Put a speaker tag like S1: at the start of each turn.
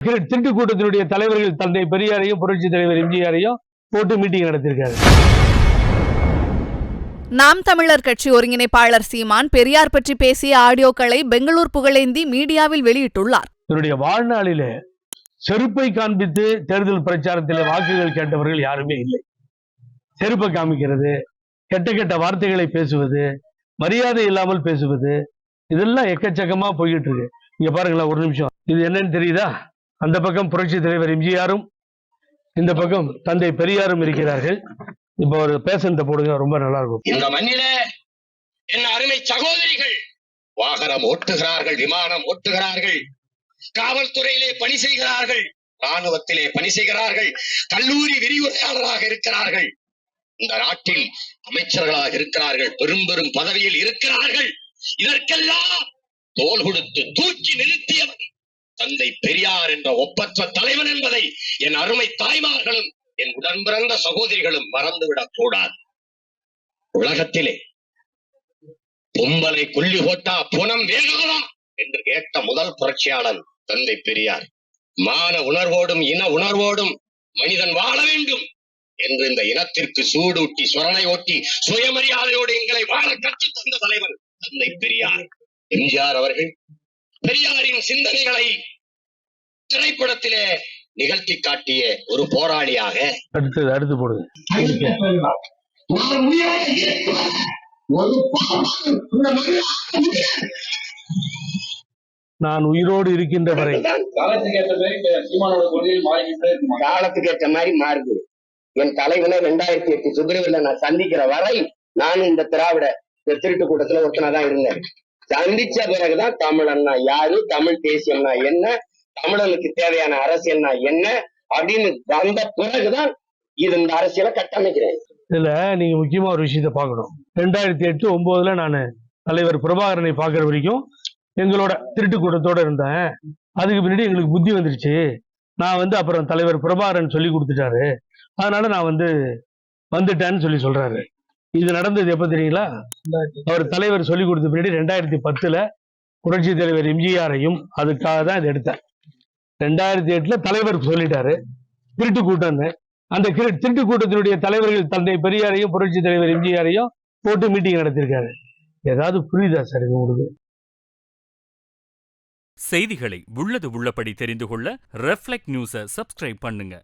S1: திருட்டு கூட்டத்தினுடைய தலைவர்கள் தந்தை பெரியாரையும் புரட்சி தலைவர் எம்ஜிஆரையும் போட்டு மீட்டிங் நடத்திருக்காரு.
S2: நாம் தமிழர் கட்சி ஒருங்கிணைப்பாளர் சீமான் பெரியார் பற்றி பேசிய ஆடியோக்களை பெங்களூர் புகழேந்தி மீடியாவில் வெளியிட்டுள்ளார்.
S1: என்னுடைய வாழ்நாளிலே செருப்பை காண்பித்து தேர்தல் பிரச்சாரத்தில் வாக்குகள் கேட்டவர்கள் யாருமே இல்லை. செருப்பை காமிக்கிறது, கெட்ட கெட்ட வார்த்தைகளை பேசுவது, மரியாதை இல்லாமல் பேசுவது, இதெல்லாம் எக்கச்சக்கமா போய்கிட்டு இருக்கு. இங்க பாருங்களேன், ஒரு நிமிஷம். இது என்னன்னு தெரியுதா? அந்த பக்கம் புரட்சி தலைவர் எம்ஜிஆரும் இந்த பக்கம் தந்தை பெரியாரும் இருக்கிறார்கள். இப்ப ஒரு பேசண்ட போடுங்க, ரொம்ப நல்லா இருக்கும்.
S3: இந்த மண்ணில என்ன அருமை சகோதரிகள் வாகனம் ஓட்டுகிறார்கள், விமானம் ஓட்டுகிறார்கள், காவல்துறையிலே பணி செய்கிறார்கள், ராணுவத்திலே பணி செய்கிறார்கள், கல்லூரி விரிவுரையாளராக இருக்கிறார்கள், இந்த நாட்டில் அமைச்சர்களாக இருக்கிறார்கள், பெரும் பெரும் பதவியில் இருக்கிறார்கள். இதற்கெல்லாம் தோள் கொடுத்து தூக்கி நிறுத்தியவர் தந்தை பெரியார் என்ற ஒப்பற்ற தலைவன் என்பதை என் அருமை தாய்மார்களும் என் உடன் பிறந்த சகோதரிகளும் மறந்துவிடக் கூடாது. உலகத்திலே பொம்பலை கொல்லி போட்டா புனம் வேகாதா என்று கேட்ட முதல் புரட்சியாளன் தந்தை பெரியார். மான உணர்வோடும் இன உணர்வோடும் மனிதன் வாழ வேண்டும் என்று இந்த இனத்திற்கு சூடூட்டி சொரணை ஓட்டி சுயமரியாதையோடு எங்களை வாழ கற்றுத் தந்த தலைவன் தந்தை பெரியார். எம்ஜிஆர் அவர்கள் பெரியாரின் சிந்தனைகளை திரைப்படத்திலே நிகழ்த்தி காட்டிய ஒரு போராளியாக.
S1: அடுத்து போடுங்க. நான் உயிரோடு இருக்கின்ற வரை
S3: காலத்துக்கு ஏற்ற மாதிரி மாறுது. என் தலைவனை 2008 பிப்ரவரியில நான் சந்திக்கிற வரை நான் இந்த திராவிட திருட்டு கூட்டத்துல ஒருத்தனாதான் இருந்தேன். சந்திச்ச பிறகுதான் தமிழன்னா யாரு, தமிழ் தேசியம்னா என்ன, தமிழனுக்கு தேவையான அரசியல்னா என்ன அப்படின்னு வந்த பிறகுதான் இது இந்த அரசியலை கட்டமைக்கிறேன்.
S1: இதுல நீங்க முக்கியமா ஒரு விஷயத்த பாக்கணும். 2008-09 நான் தலைவர் பிரபாகரனை பாக்குற வரைக்கும் எங்களோட திருட்டு கூட்டத்தோட இருந்தேன். அதுக்கு பின்னாடி எங்களுக்கு புத்தி வந்துருச்சு. நான் அப்புறம் தலைவர் பிரபாகரன் சொல்லி கொடுத்துட்டாரு, அதனால நான் வந்துட்டேன்னு சொல்றாரு. இது நடந்தது எப்ப தெரியுங்களா? அவர் தலைவர் சொல்லி கொடுத்த பின்னாடி 2010 புரட்சி தலைவர் எம்ஜிஆரையும் அதுக்காக தான் இதை எடுத்தேன். 2008 தலைவர் சொல்லிட்டாரு திருட்டு கூட்டம்னு. அந்த திருட்டு கூட்டத்தினுடைய தலைவர்கள் தந்தை பெரியாரையும் புரட்சி தலைவர் எம்ஜிஆரையும் போட்டு மீட்டிங் நடத்திருக்காரு. ஏதாவது புரியுதா சார் இது உங்களுக்கு?
S4: செய்திகளை உள்ளது உள்ளபடி தெரிந்து கொள்ள ரெஃப்ளெக்ட் நியூஸை சப்ஸ்கிரைப் பண்ணுங்க.